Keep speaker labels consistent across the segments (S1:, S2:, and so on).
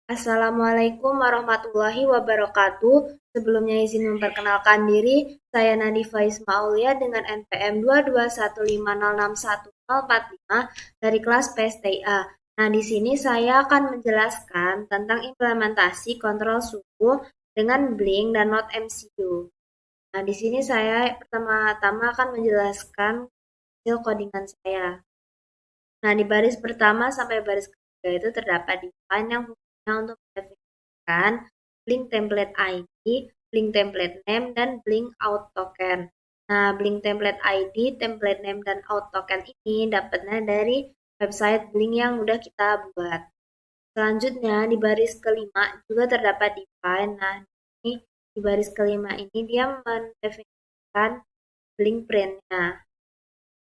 S1: Assalamualaikum warahmatullahi wabarakatuh. Sebelumnya izin memperkenalkan diri, saya Nadifa Ismaulia dengan NPM 221506145 dari kelas PSTIA. Nah, di sini saya akan menjelaskan tentang implementasi kontrol suhu dengan Blink dan Node MCU. Nah, di sini saya pertama-tama akan menjelaskan hasil codingan saya. Nah, di baris pertama sampai baris ketiga itu terdapat define yang fungsinya untuk mendefinisikan Blink template ID, Blink template name, dan Blink out token. Nah, Blink template ID, template name, dan out token ini dapatnya dari website Blink yang udah kita buat. Selanjutnya, di baris kelima juga terdapat define. Nah, ini di baris kelima ini dia mendefinisikan Blink print-nya.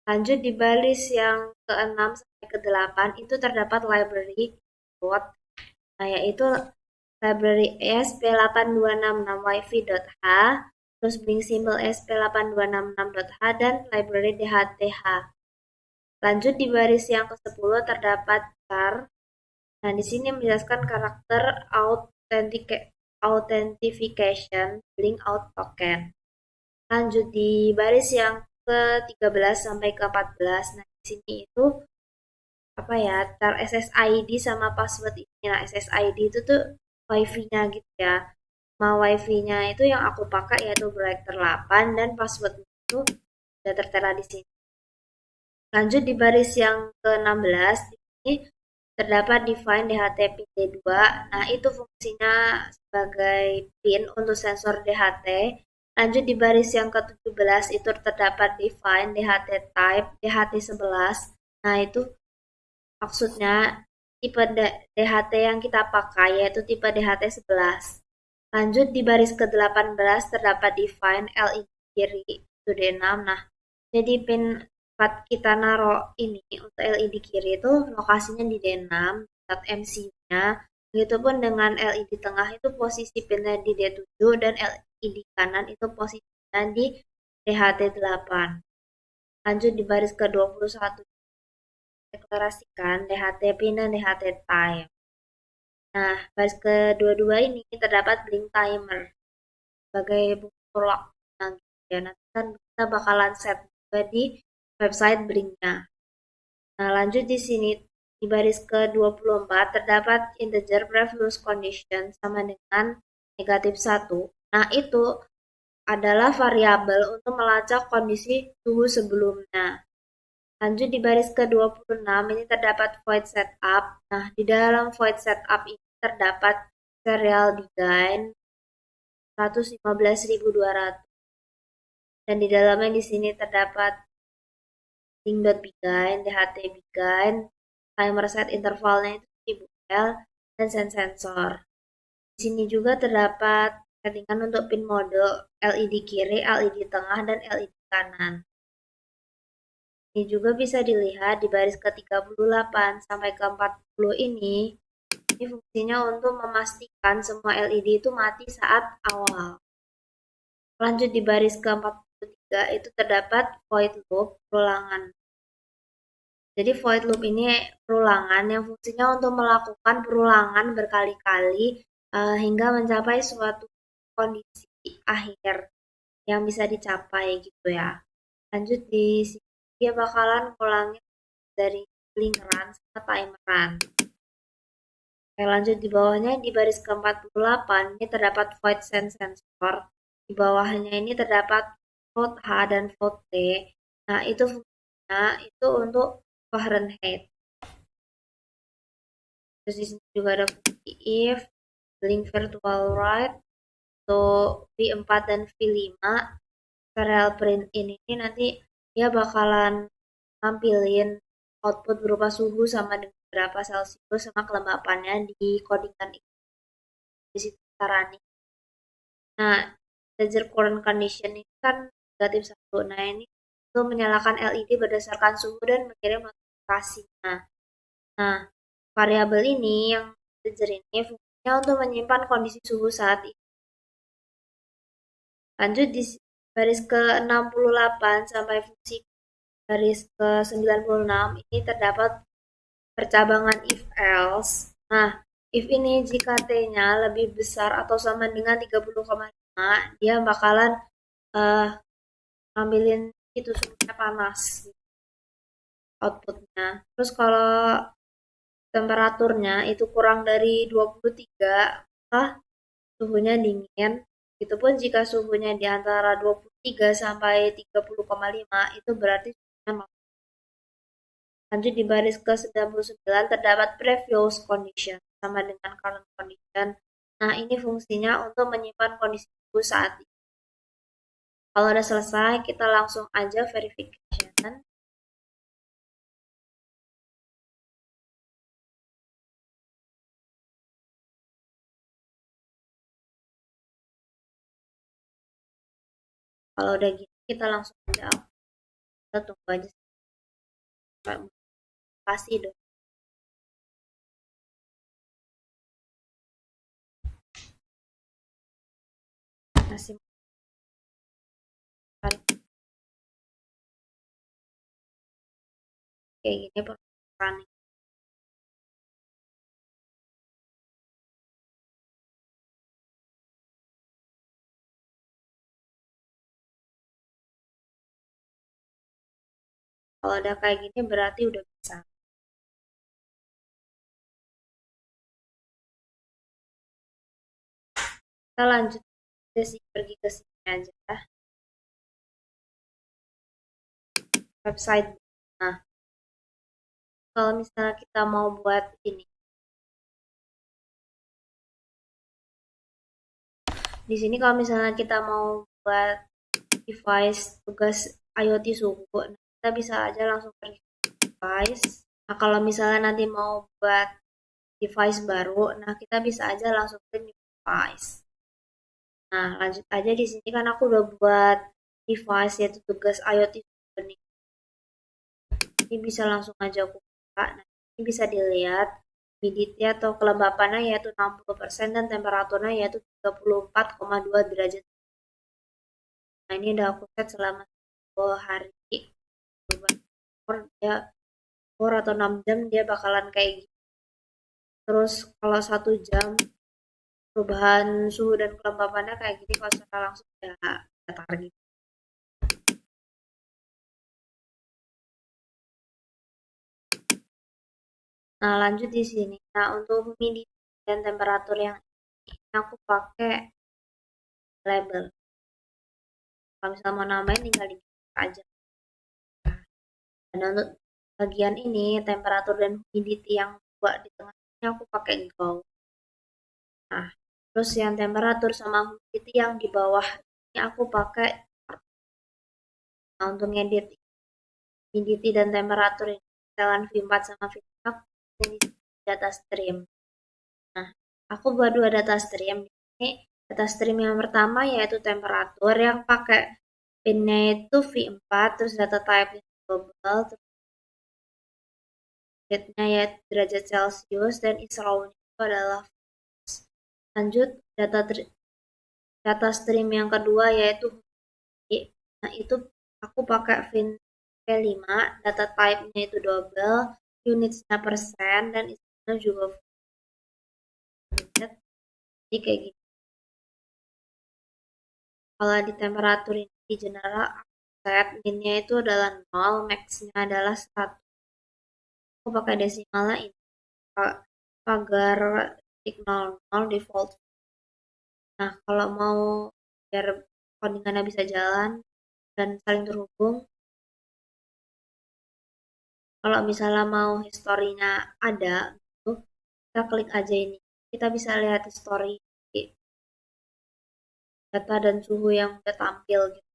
S1: Lanjut di baris yang ke-6 sampai ke-8 itu terdapat library code, nah yaitu library ESP8266wifi.h, terus Blink symbol ESP8266.h dan library DHTH. Lanjut di baris yang ke-10 terdapat char. Nah, di sini menjelaskan karakter authentication Blink out token. Lanjut di baris yang ke-13 sampai ke-14. Nah, di sini itu apa ya, tar SSID sama password ini. Nah, SSID itu tuh wifi-nya gitu ya. Mau wifi-nya itu yang aku pakai yaitu Brighter 8 dan password itu sudah tertera di sini. Lanjut di baris yang ke-16, di sini terdapat define DHT-PIN-D2. Nah, itu fungsinya sebagai pin untuk sensor DHT. Lanjut di baris yang ke-17 itu terdapat define DHT type DHT11. Nah, itu maksudnya tipe DHT yang kita pakai yaitu tipe DHT11. Lanjut di baris ke-18 terdapat define LED kiri itu D6. Nah, jadi pin tempat kita naruh ini untuk LED kiri itu lokasinya di D6, tempat MCU-nya. Begitupun dengan LED tengah itu posisi pinnya di D7 dan LED kanan itu posisinya di DHT8. Lanjut di baris ke-21 deklarasikan DHT pin dan DHT time. Nah, baris kedua-dua ini terdapat blink timer sebagai bukti waktu. Nah, ya, nanti kan kita bakalan set juga di website Blinknya. Nah, lanjut di sini di baris ke-24 terdapat integer previous condition sama dengan -1. Nah, itu adalah variabel untuk melacak kondisi suhu sebelumnya. Lanjut di baris ke-26 ini terdapat void setup. Nah, di dalam void setup ini terdapat serial begin 115.200. Dan di dalamnya di sini terdapat link.begin, DHT begin, timer set intervalnya itu 1000L, dan send sensor. Di sini juga terdapat settingan untuk pin mode LED kiri, LED tengah, dan LED kanan. Ini juga bisa dilihat di baris ke-38 sampai ke-40 ini. Ini fungsinya untuk memastikan semua LED itu mati saat awal. Lanjut di baris ke-43 itu terdapat void loop perulangan. Jadi void loop ini perulangan yang fungsinya untuk melakukan perulangan berkali-kali hingga mencapai suatu kondisi akhir yang bisa dicapai gitu ya. Lanjut di sini dia bakalan ngulangin dari blink run sama timer run. Oke, lanjut di bawahnya di baris ke-48 ini terdapat void send sensor. Di bawahnya ini terdapat vote H dan vote T. Nah, itu fungsinya itu untuk Fahrenheit. Terus di sini juga ada fungsi if, blink virtual write, untuk V4 dan V5. Serial print ini nanti dia bakalan nampilin output berupa suhu sama dengan berapa Celsius sama kelembapannya di codingan ini. Di situ running. Nah, integer current condition ini kan -1. Nah, ini itu menyalakan LED berdasarkan suhu dan mengirim notifikasi. Nah, variabel ini yang integer ini fungsinya untuk menyimpan kondisi suhu saat ini. Lanjut di baris ke-68 sampai fungsi baris ke-96 ini terdapat percabangan if else. Nah, if ini jika T-nya lebih besar atau sama dengan 30,5, dia bakalan eh, ngambilin itu suhunya panas outputnya. Terus kalau temperaturnya itu kurang dari 23, maka suhunya dingin. Begitupun jika suhunya di antara 23 sampai 30,5, itu berarti suhunya maksimal. Lanjut di baris ke-99 terdapat previous condition sama dengan current condition. Nah, ini fungsinya untuk menyimpan kondisi suhu saat ini. Kalau udah selesai, kita langsung aja verification. Kalau udah gitu, kita langsung aja kita tunggu aja sampai kasih dong. Masih kayak gini permukaan. Kalau udah kayak gini berarti udah bisa. Kita lanjut sih, pergi ke sini aja website. Nah, kalau misalnya kita mau buat ini, di sini kalau misalnya kita mau buat device tugas IoT suhu, nah kita bisa aja langsung pergi ke device. Nah, kalau misalnya nanti mau buat device baru, nah kita bisa aja langsung ke new device. Nah, lanjut aja di sini kan aku udah buat device yaitu tugas IoT suhu nih. Ini bisa langsung aja aku buka. Nah, ini bisa dilihat humidity atau kelembapannya yaitu 60% dan temperaturnya yaitu 34,2 derajat. Nah, ini udah aku set selama 2 hari. Dia 4 atau 6 jam dia bakalan kayak gitu. Terus kalau 1 jam perubahan suhu dan kelembapannya kayak gini, kalau secara langsung ya target. Nah, lanjut di sini. Nah, untuk humidity dan temperatur yang ini aku pakai label. Kalau misalnya mau nambahin tinggal di aja. Dan untuk bagian ini temperatur dan humidity yang buat di tengahnya aku pakai Go. Nah, terus yang temperatur sama humidity yang di bawah ini aku pakai. Nah, untuk ngedit humidity dan temperatur ini setelan V4 sama V6 ini data stream. Nah, aku buat dua data stream. Ini data stream yang pertama yaitu temperatur yang pakai pinnya itu V4, terus data type global, terus date-nya yaitu derajat Celcius dan Israel itu adalah. Lanjut data stream yang kedua yaitu humidity. Nah, itu aku pakai VIN P5, data type-nya itu double, unitsnya persen, dan isinya juga jadi kayak gitu. Kalau di temperatur ini di general set min-nya itu adalah 0, max-nya adalah 100. Aku pakai desimalnya ini agar titik 00 default. Nah, kalau mau biar codingannya bisa jalan dan saling terhubung, kalau misalnya mau historinya ada, gitu, kita klik aja ini. Kita bisa lihat history data dan suhu yang udah tampil gitu.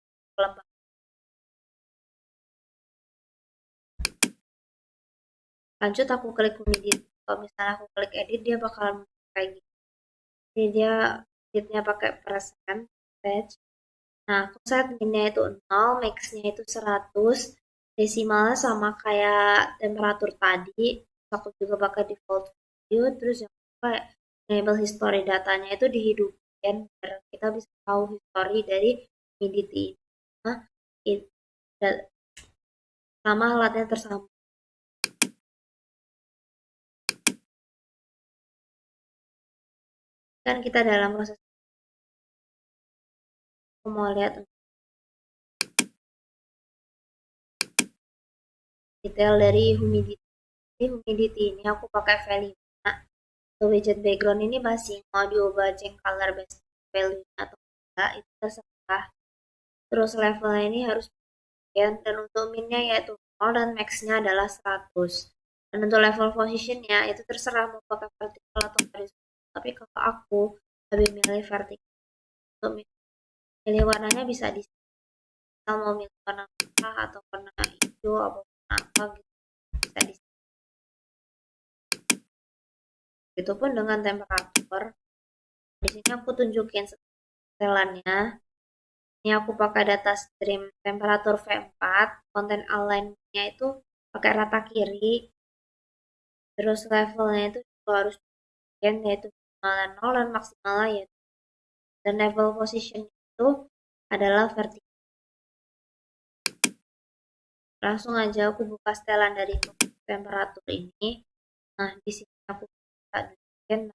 S1: Lanjut aku klik humidity. Kalau misalnya aku klik edit, dia bakalan kayak gitu. Jadi dia editnya pakai persen, batch. Nah, aku set min-nya itu 0, max-nya itu 100, desimalnya sama kayak temperatur tadi. Aku juga pakai default value, terus yang pakai enable history datanya itu dihidupkan biar kita bisa tahu history dari humidity. Nah, sama alatnya tersambung. Kan kita dalam proses, aku mau lihat detail dari humidity. Jadi humidity ini aku pakai V5. Widget background ini masih mau diubah change color base value atau enggak, itu terserah. Terus levelnya ini harus dan untuk minnya yaitu 0 dan maxnya adalah 100. Dan untuk level positionnya itu terserah mau pakai vertical atau horizontal. Tapi kalau aku lebih milih vertical. Untuk milih warnanya bisa di kita mau milih warna merah atau warna hijau atau warna apa gitu, bisa di. Begitupun dengan temperatur. Di sini aku tunjukin setelannya. Ini aku pakai data stream temperatur V4, konten align-nya itu pakai rata kiri, terus levelnya itu juga harus yaitu minimal 0 dan maksimal yaitu, dan level position itu adalah vertikal. Langsung aja aku buka setelan dari temperatur ini. Nah, di sini aku bisa tunjukin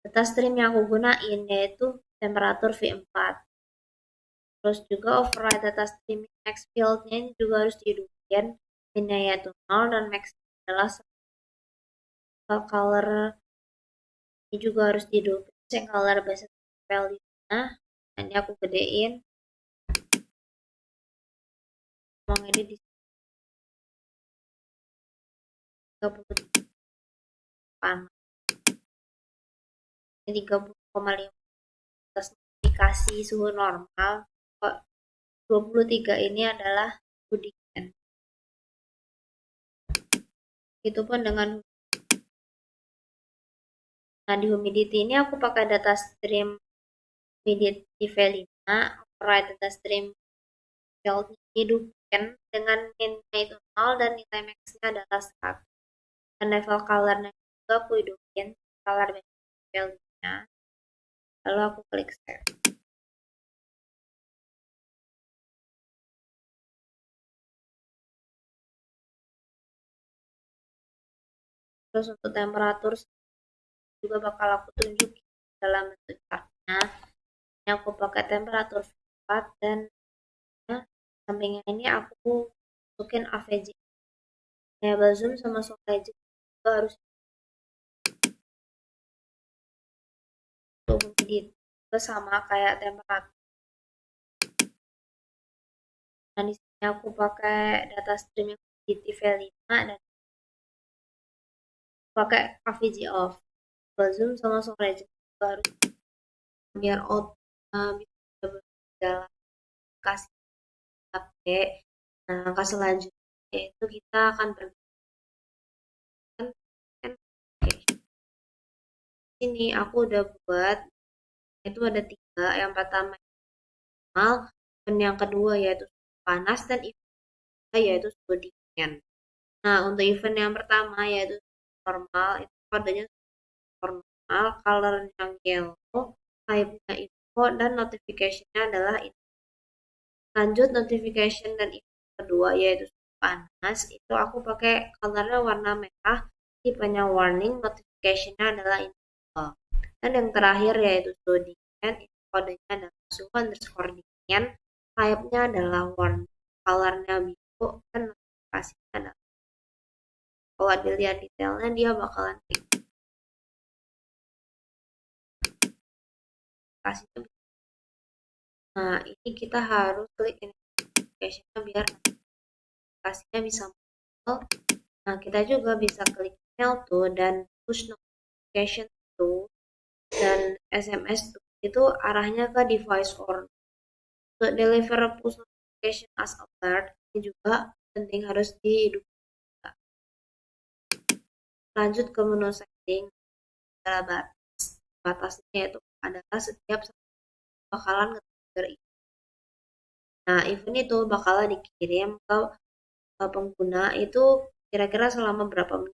S1: data stream yang aku gunain yaitu temperatur V4. Terus juga override data streaming max field-nya ini juga harus dihidupkan, minnya yaitu 0 dan max adalah color ini juga harus dihidupkan, change color base value-nya. Ini aku gedein, mau edit di 30 panas, ini 30,5 atas notifikasi suhu normal. Kok 23 ini adalah hudian. Itu pun dengan di humidity ini aku pakai data stream humidity V5, override data stream field hidupkan dengan minnya itu 0 dan nilai maxnya adalah 100. Dan level colornya juga aku hidupin color value-nya. Lalu aku klik save. Terus untuk temperatur juga bakal aku tunjukin dalam bentuk chartnya. Ini aku pakai temperatur 4 dan sampingnya ini aku masukin AVG. Variable zoom sama zoom legend juga harus untuk humidity juga sama kayak temperatur. Nah, di sini aku pakai data stream yang humidity V5 dan pakai AVG off. Variable zoom sama zoom legend juga harus biar bisa berjalan kasih HP. Nah, langkah selanjutnya yaitu kita akan ini aku udah buat itu ada 3. Yang pertama normal, dan yang kedua yaitu panas, dan event yaitu suhu dingin. Nah, untuk event yang pertama yaitu normal, itu kodenya normal, color yang yellow, type-nya info, dan notification-nya adalah info. Lanjut notification dan event kedua yaitu panas, itu aku pakai colornya warna merah, tipenya warning, notification-nya adalah info. Dan yang terakhir yaitu suhu dingin, itu kodenya adalah suhu underscore dingin, type-nya adalah warning, colornya biru, dan notifikasinya adalah. Kalau dilihat detailnya dia bakalan kasih. Nah, ini kita harus klik notification-nya biar notifikasinya bisa muncul. Nah, kita juga bisa klik mail tuh dan push notification tuh dan SMS tuh itu arahnya ke device or untuk deliver push notification as alert ini juga penting harus dihidupkan. Lanjut ke menu setting, adalah batasnya itu adalah setiap bakalan nge-trigger event. Nah, event itu bakalan dikirim ke pengguna itu kira-kira selama berapa menit.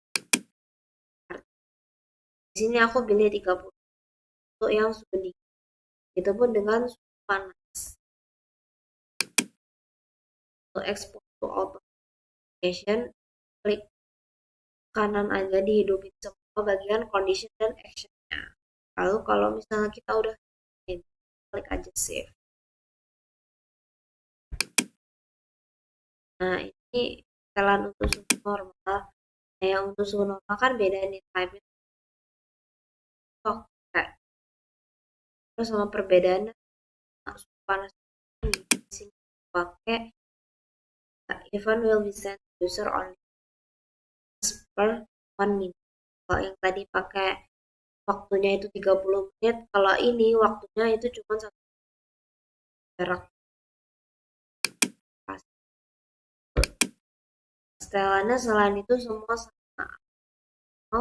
S1: Di sini aku pilih 30 untuk yang suhu dingin. Itu pun dengan suhu panas. Untuk export to auto notification, klik kanan aja dihidupin semua bagian condition dan action-nya. Lalu kalau misalnya kita udah klik aja save. Nah, ini setelan untuk suhu normal. Nah, yang untuk suhu normal kan beda nih type-nya. Terus sama perbedaannya suhu panas ini di sini pakai event will be sent user only per 1 minute. Kalau yang tadi pakai waktunya itu 30 menit, kalau ini waktunya itu cuma 1 jarak. Setelannya selain itu semua sama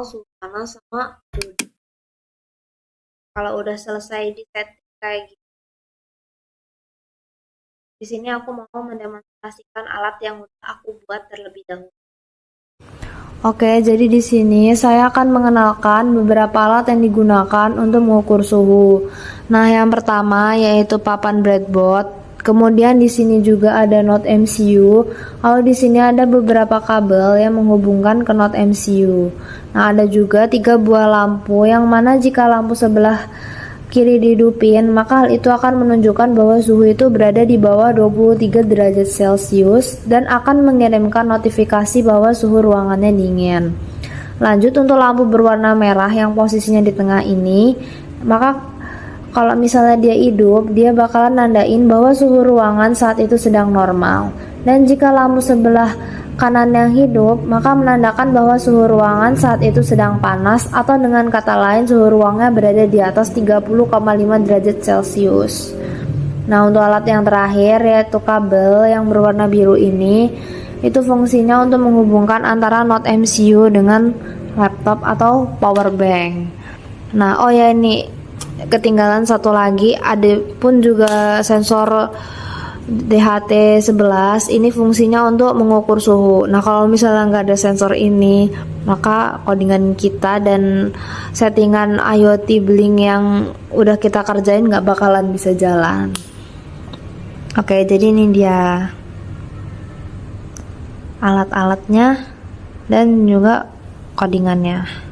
S1: suhu panas sama suhu. Kalau udah selesai di setting kayak gitu, di sini aku mau mendemonstrasikan alat yang udah aku buat terlebih dahulu.
S2: Oke, jadi di sini saya akan mengenalkan beberapa alat yang digunakan untuk mengukur suhu. Nah, yang pertama yaitu papan breadboard. Kemudian di sini juga ada Node MCU. Lalu di sini ada beberapa kabel yang menghubungkan ke Node MCU. Nah, ada juga 3 buah lampu yang mana jika lampu sebelah kiri dihidupin, maka hal itu akan menunjukkan bahwa suhu itu berada di bawah 23 derajat Celcius dan akan mengirimkan notifikasi bahwa suhu ruangannya dingin. Lanjut untuk lampu berwarna merah yang posisinya di tengah ini, maka kalau misalnya dia hidup, dia bakalan nandain bahwa suhu ruangan saat itu sedang normal. Dan jika lampu sebelah kanan yang hidup, maka menandakan bahwa suhu ruangan saat itu sedang panas, atau dengan kata lain suhu ruangnya berada di atas 30,5 derajat Celcius. Nah, untuk alat yang terakhir yaitu kabel yang berwarna biru ini, itu fungsinya untuk menghubungkan antara Node MCU dengan laptop atau power bank. Nah, oh ya, ini ketinggalan satu lagi, ada pun juga sensor DHT11. Ini fungsinya untuk mengukur suhu. Nah, kalau misalnya nggak ada sensor ini, maka codingan kita dan settingan IoT Blink yang udah kita kerjain nggak bakalan bisa jalan. Oke, jadi ini dia alat-alatnya dan juga codingannya.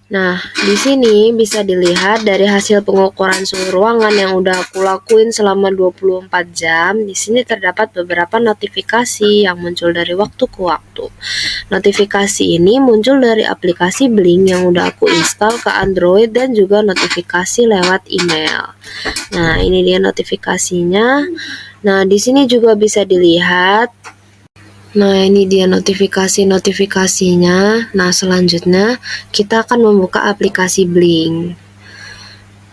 S3: Nah, di sini bisa dilihat dari hasil pengukuran suhu ruangan yang udah aku lakuin selama 24 jam. Di sini terdapat beberapa notifikasi yang muncul dari waktu ke waktu. Notifikasi ini muncul dari aplikasi Blink yang udah aku install ke Android dan juga notifikasi lewat email. Nah, ini dia notifikasinya. Nah, di sini juga bisa dilihat. Nah, ini dia notifikasinya. Nah, selanjutnya kita akan membuka aplikasi Blink.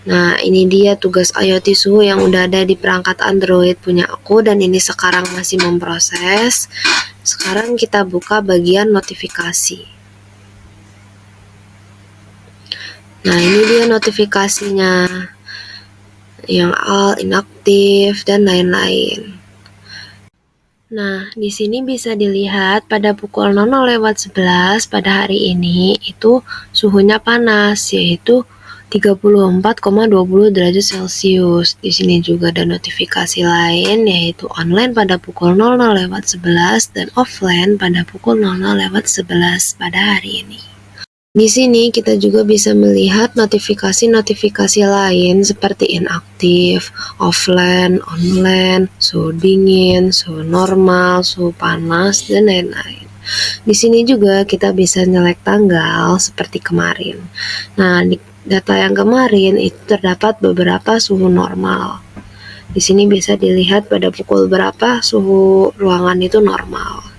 S3: Nah, ini dia tugas IoT suhu yang udah ada di perangkat Android punya aku dan ini sekarang masih memproses. Sekarang kita buka bagian notifikasi. Nah, ini dia notifikasinya. Yang all, inaktif, dan lain-lain. Nah, di sini bisa dilihat pada pukul 00.11 pada hari ini itu suhunya panas, yaitu 34,20 derajat Celcius. Di sini juga ada notifikasi lain, yaitu online pada pukul 00.11 dan offline pada pukul 00.11 pada hari ini. Di sini kita juga bisa melihat notifikasi-notifikasi lain seperti inaktif, offline, online, suhu dingin, suhu normal, suhu panas, dan lain-lain. Di sini juga kita bisa nyelek tanggal seperti kemarin. Nah, di data yang kemarin itu terdapat beberapa suhu normal. Di sini bisa dilihat pada pukul berapa suhu ruangan itu normal.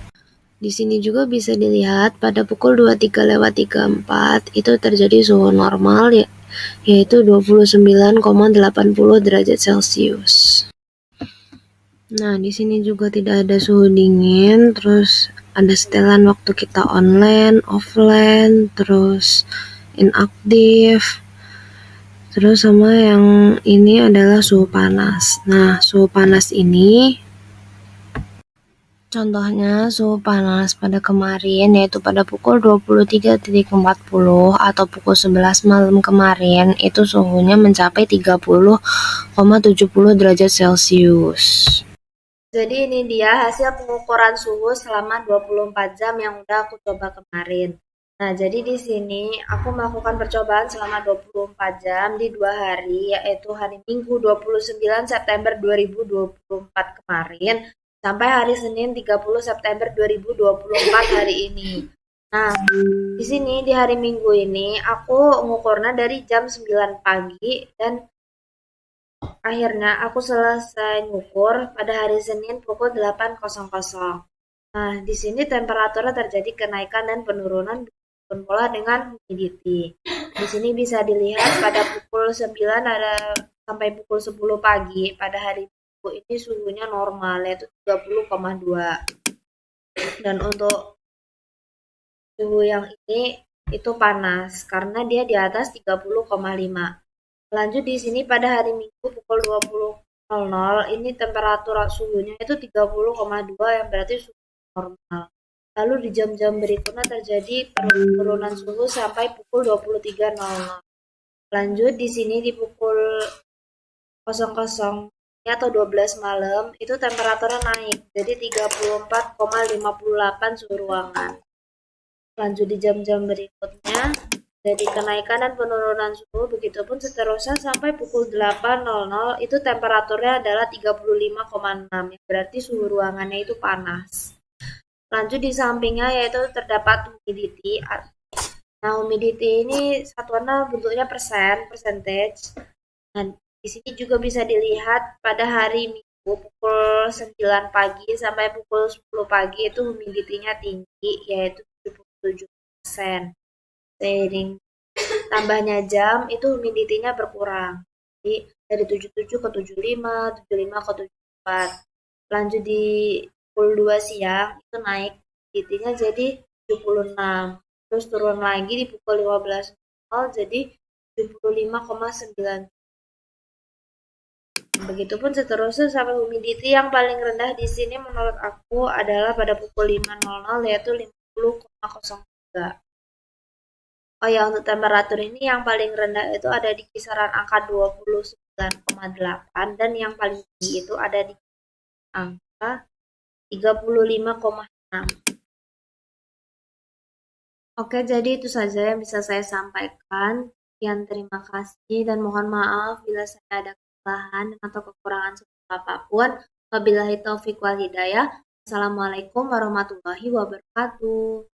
S3: Di sini juga bisa dilihat pada pukul 23.34 itu terjadi suhu normal yaitu 29,80 derajat Celcius. Nah, di sini juga tidak ada suhu dingin, terus ada setelan waktu kita online, offline, terus inaktif. Terus sama yang ini adalah suhu panas. Nah, suhu panas ini contohnya suhu panas pada kemarin yaitu pada pukul 23.40 atau pukul 11 malam kemarin itu suhunya mencapai 30,70 derajat Celcius.
S1: Jadi ini dia hasil pengukuran suhu selama 24 jam yang udah aku coba kemarin. Nah, jadi di sini aku melakukan percobaan selama 24 jam di 2 hari, yaitu hari Minggu 29 September 2024 kemarin, sampai hari Senin 30 September 2024 hari ini. Nah, di sini di hari Minggu ini aku ngukurnya dari jam 9 pagi dan akhirnya aku selesai ngukur pada hari Senin pukul 8.00. Nah, di sini temperaturnya terjadi kenaikan dan penurunan pola dengan humidity. Di sini bisa dilihat pada pukul 9 ada sampai pukul 10 pagi pada hari Minggu ini suhunya normal yaitu 30,2. Dan untuk suhu yang ini itu panas karena dia di atas 30,5. Lanjut di sini pada hari Minggu pukul 20.00 ini temperatur suhunya itu 30,2 yang berarti suhu normal. Lalu di jam-jam berikutnya terjadi penurunan suhu sampai pukul 23.00. Lanjut di sini di pukul 00 atau 12 malam itu temperaturnya naik jadi 34,58 suhu ruangan. Lanjut di jam-jam berikutnya jadi kenaikan dan penurunan suhu, begitupun seterusnya sampai pukul 8.00 itu temperaturnya adalah 35,6 yang berarti suhu ruangannya itu panas. Lanjut di sampingnya yaitu terdapat humidity. Nah, humidity ini satuannya bentuknya percentage. Nah, di sini juga bisa dilihat pada hari Minggu pukul 9 pagi sampai pukul 10 pagi itu humidity-nya tinggi yaitu 77%. Seiring tambahnya jam itu humidity-nya berkurang. Jadi dari 77 ke 75, 75 ke 74. Lanjut di pukul 2 siang itu naik humidity-nya jadi 76. Terus turun lagi di pukul 15.00 jadi 75,9. Begitupun seterusnya sampai humidity yang paling rendah di sini menurut aku adalah pada pukul 5.00 yaitu 50,03. Oh ya, untuk temperatur ini yang paling rendah itu ada di kisaran angka 29,8 dan yang paling tinggi itu ada di angka 35,6. Oke, jadi itu saja yang bisa saya sampaikan. Sekian terima kasih dan mohon maaf bila saya ada kesalahan atau kekurangan seperti apapun. Wabillahi taufiq wal hidayah. Assalamualaikum warahmatullahi wabarakatuh.